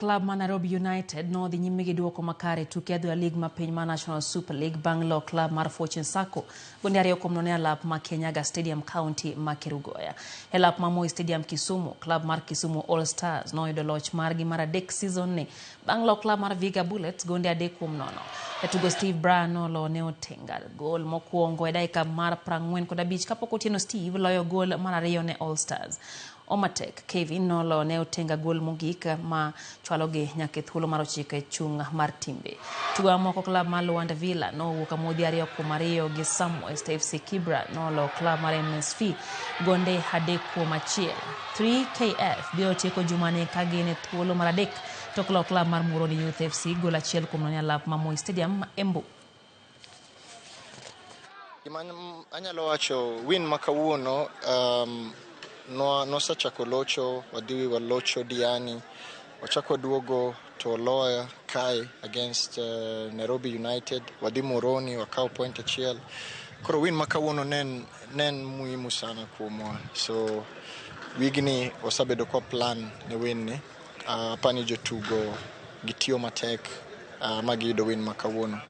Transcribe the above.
Club ma Nairobi United no dhi nyime gi duoko makare tuke adhula lig ma piny ma National Super League bang' lo club mar Fortune Sacco gonde 2-0 e alap ma Kenyaga Stadium County ma Kerugoya. E alap ma Moi Stadium Kisumu, club mar Kisumu All Stars no yudo loch margi mar adek season ni bang' lo club mar Vihiga Bullets gonde 3-0. Jatugo Steve Brown no lo ne otenga gol mokwongo e dakika mar 45 kapok Otieno Steve loyo gol mar 2 ne All Stars. Omatek Kevin Nolo ne otenga gol mogik ma chwalogi nyaka thuolo mar 9 e chung mar timbe. Tugo moko club mar Luanda Villa no wuok amodhi 2-2 gi Samwest FC Kibra nolo club mar MSV gonde 3-1. 3KF biro tieko jumane ka gin thuolo mar 3 to club mar Muroni Youth FC gol 1-0 e alap ma Moi Stadium Embu. Anyalo wacho win makawuono no sachako locho wadhi walocho Diani wachako duogo to lawyer Kai against Nairobi United wadhi Moroni wakao point achiel koro win makawuono nen muhimu sana kuomwa so wigni wasabedo kwa plan ne win ni pani jotugo gitio matek magi yudo win makawuono.